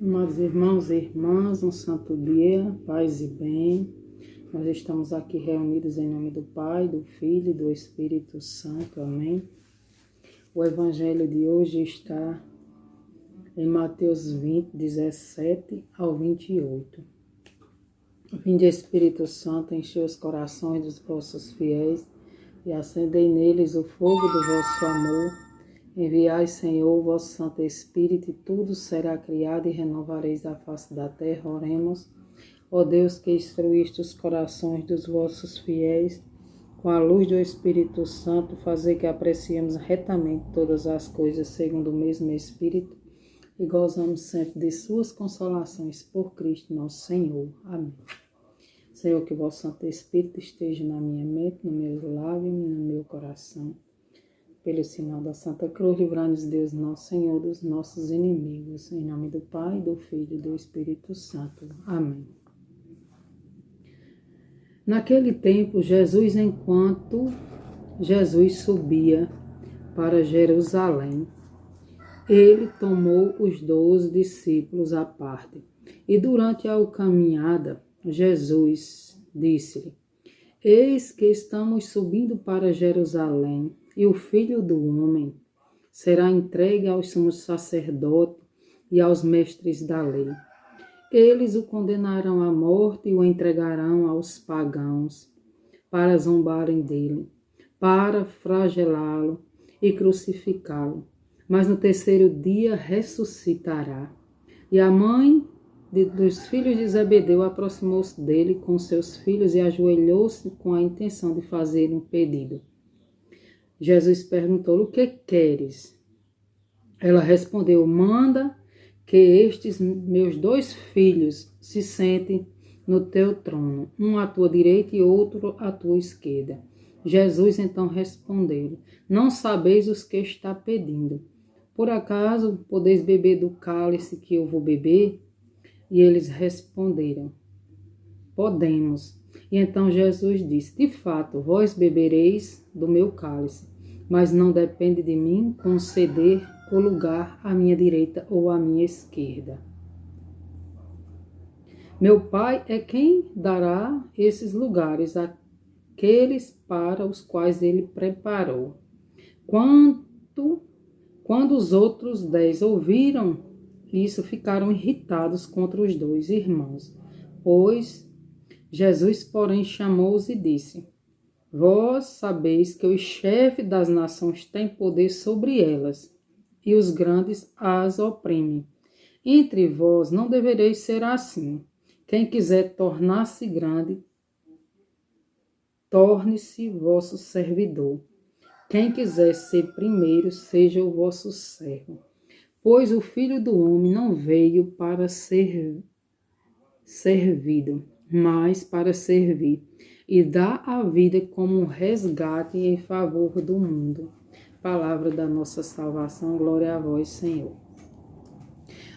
Amados irmãos e irmãs, um santo dia, paz e bem. Nós estamos aqui reunidos em nome do Pai, do Filho e do Espírito Santo. Amém. O evangelho de hoje está em Mateus 20, 17 ao 28. Vinde, Espírito Santo, enchei os corações dos vossos fiéis e acendei neles o fogo do vosso amor. Enviai, Senhor, o vosso Santo Espírito, e tudo será criado e renovareis a face da terra. Oremos. Ó Deus, que instruíste os corações dos vossos fiéis, com a luz do Espírito Santo, fazer que apreciemos retamente todas as coisas segundo o mesmo Espírito e gozamos sempre de suas consolações por Cristo nosso Senhor. Amém. Senhor, que o vosso Santo Espírito esteja na minha mente, no meu lábio e no meu coração. Pelo sinal da Santa Cruz, livrai-nos Deus, nosso Senhor, dos nossos inimigos. Em nome do Pai, do Filho e do Espírito Santo. Amém. Naquele tempo, enquanto Jesus subia para Jerusalém, ele tomou os 12 discípulos à parte. E durante a caminhada, Jesus disse-lhe: Eis que estamos subindo para Jerusalém, e o Filho do Homem será entregue aos sumos sacerdotes e aos mestres da lei. Eles o condenarão à morte e o entregarão aos pagãos, para zombarem dele, para flagelá-lo e crucificá-lo. Mas no terceiro dia ressuscitará. E a mãe dos filhos de Zebedeu aproximou-se dele com seus filhos e ajoelhou-se com a intenção de fazer um pedido. Jesus perguntou-lhe: O que queres? Ela respondeu: Manda que estes meus 2 filhos se sentem no teu trono, um à tua direita e outro à tua esquerda. Jesus então respondeu: Não sabeis os que está pedindo. Por acaso podeis beber do cálice que eu vou beber? E eles responderam: Podemos. E então Jesus disse: De fato, vós bebereis do meu cálice, mas não depende de mim conceder o lugar à minha direita ou à minha esquerda. Meu Pai é quem dará esses lugares àqueles para os quais ele preparou. Quando os outros 10 ouviram isso, ficaram irritados contra os 2 irmãos. Jesus, porém, chamou-os e disse: Vós sabeis que o chefe das nações tem poder sobre elas, e os grandes as oprimem. Entre vós não devereis ser assim. Quem quiser tornar-se grande, torne-se vosso servidor. Quem quiser ser primeiro, seja o vosso servo. Pois o Filho do Homem não veio para ser servido, mas para servir, e dar a vida como um resgate em favor do mundo. Palavra da nossa salvação, glória a vós, Senhor.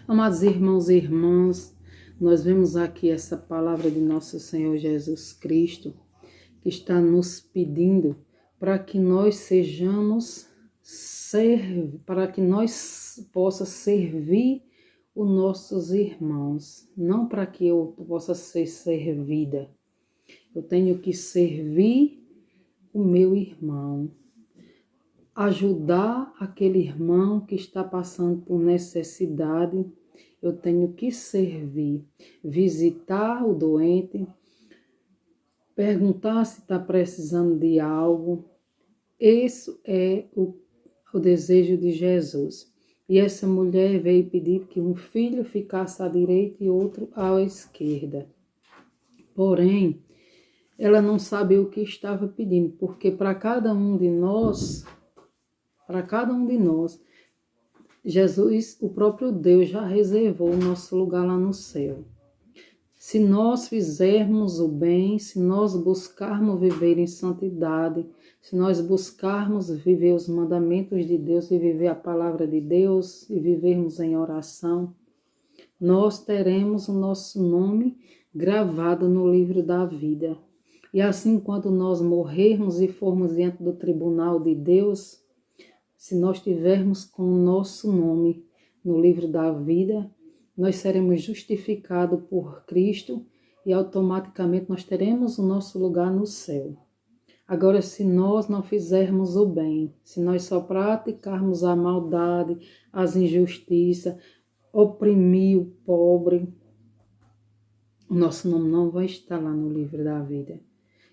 Amados irmãos e irmãs, nós vemos aqui essa palavra de nosso Senhor Jesus Cristo, que está nos pedindo para que nós para que nós possamos servir os nossos irmãos, não para que eu possa ser servida. Eu tenho que servir o meu irmão, ajudar aquele irmão que está passando por necessidade. Eu tenho que servir, visitar o doente, perguntar se está precisando de algo. Esse é o desejo de Jesus. E essa mulher veio pedir que um filho ficasse à direita e outro à esquerda. Porém, ela não sabia o que estava pedindo, porque para cada um de nós, Jesus, o próprio Deus, já reservou o nosso lugar lá no céu. Se nós fizermos o bem, se nós buscarmos viver em santidade, se nós buscarmos viver os mandamentos de Deus e viver a palavra de Deus e vivermos em oração, nós teremos o nosso nome gravado no livro da vida. E assim, quando nós morrermos e formos diante do tribunal de Deus, se nós tivermos com o nosso nome no livro da vida, nós seremos justificados por Cristo e automaticamente nós teremos o nosso lugar no céu. Agora, se nós não fizermos o bem, se nós só praticarmos a maldade, as injustiças, oprimir o pobre, o nosso nome não vai estar lá no livro da vida.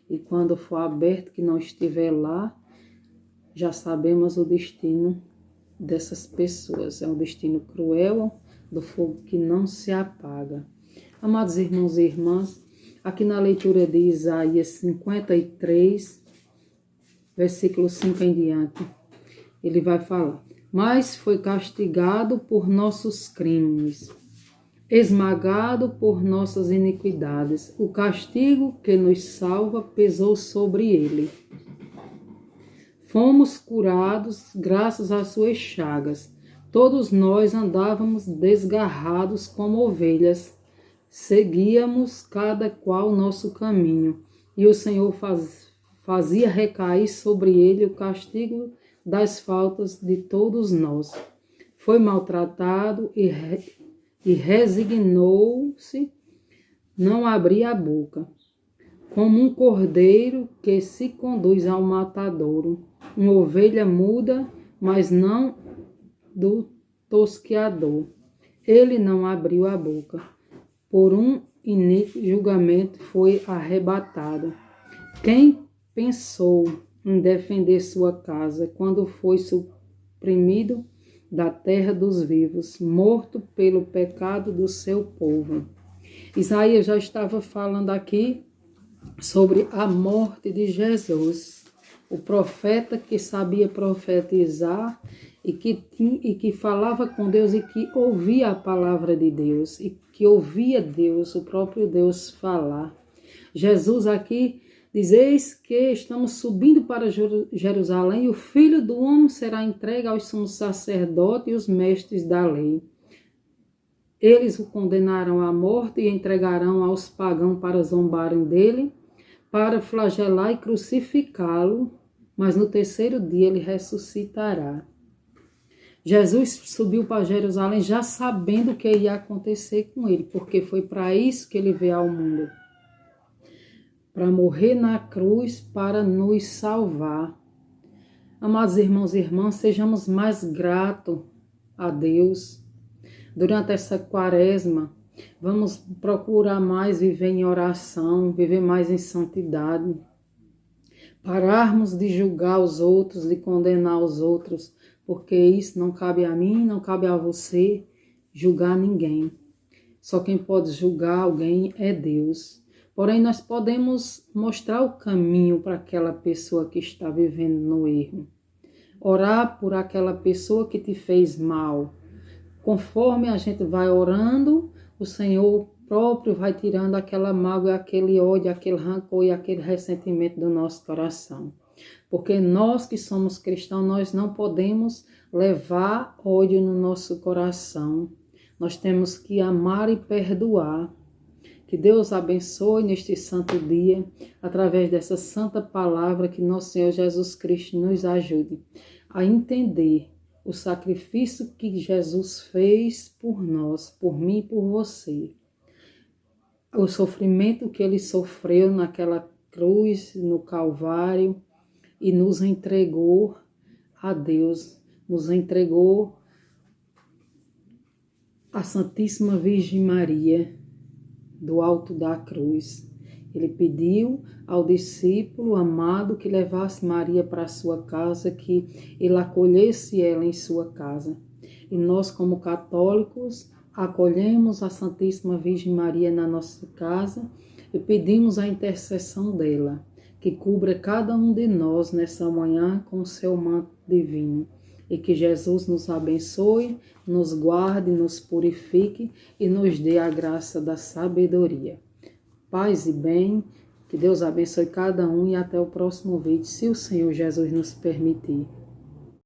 E quando for aberto, que não estiver lá, já sabemos o destino dessas pessoas. É um destino cruel, do fogo que não se apaga. Amados irmãos e irmãs, aqui na leitura de Isaías 53, versículo 5 em diante, ele vai falar: mas foi castigado por nossos crimes, esmagado por nossas iniquidades. O castigo que nos salva pesou sobre ele. Fomos curados graças às suas chagas. Todos nós andávamos desgarrados como ovelhas. Seguíamos cada qual nosso caminho. E o Senhor fazia recair sobre ele o castigo das faltas de todos nós. Foi maltratado e resignou-se, não abria a boca. Como um cordeiro que se conduz ao matadouro, uma ovelha muda, mas não do tosqueador. Ele não abriu a boca. Por um iníquo julgamento foi arrebatado. Quem pensou em defender sua casa quando foi suprimido da terra dos vivos, morto pelo pecado do seu povo? Isaías já estava falando aqui sobre a morte de Jesus, o profeta que sabia profetizar e que falava com Deus e que ouvia a palavra de Deus e que ouvia Deus, o próprio Deus falar. Jesus aqui diz: eis que estamos subindo para Jerusalém e o Filho do Homem será entregue aos sumos sacerdotes e os mestres da lei. Eles o condenarão à morte e entregarão aos pagãos para zombarem dele, para flagelar e crucificá-lo, mas no terceiro dia ele ressuscitará. Jesus subiu para Jerusalém já sabendo o que ia acontecer com ele, porque foi para isso que ele veio ao mundo. Para morrer na cruz, para nos salvar. Amados irmãos e irmãs, sejamos mais gratos a Deus. Durante essa quaresma, vamos procurar mais viver em oração, viver mais em santidade. Pararmos de julgar os outros, de condenar os outros, porque isso não cabe a mim, não cabe a você julgar ninguém. Só quem pode julgar alguém é Deus. Porém, nós podemos mostrar o caminho para aquela pessoa que está vivendo no erro. Orar por aquela pessoa que te fez mal. Conforme a gente vai orando, o Senhor próprio vai tirando aquela mágoa, aquele ódio, aquele rancor e aquele ressentimento do nosso coração. Porque nós que somos cristãos, nós não podemos levar ódio no nosso coração. Nós temos que amar e perdoar. Que Deus abençoe neste santo dia, através dessa santa palavra, que nosso Senhor Jesus Cristo nos ajude a entender o sacrifício que Jesus fez por nós, por mim e por você. O sofrimento que ele sofreu naquela cruz, no Calvário, e nos entregou a Deus, nos entregou a Santíssima Virgem Maria, do alto da cruz. Ele pediu ao discípulo amado que levasse Maria para a sua casa, que ele acolhesse ela em sua casa. E nós, como católicos, acolhemos a Santíssima Virgem Maria na nossa casa e pedimos a intercessão dela, que cubra cada um de nós nessa manhã com o seu manto divino. E que Jesus nos abençoe, nos guarde, nos purifique e nos dê a graça da sabedoria. Paz e bem, que Deus abençoe cada um e até o próximo vídeo, se o Senhor Jesus nos permitir.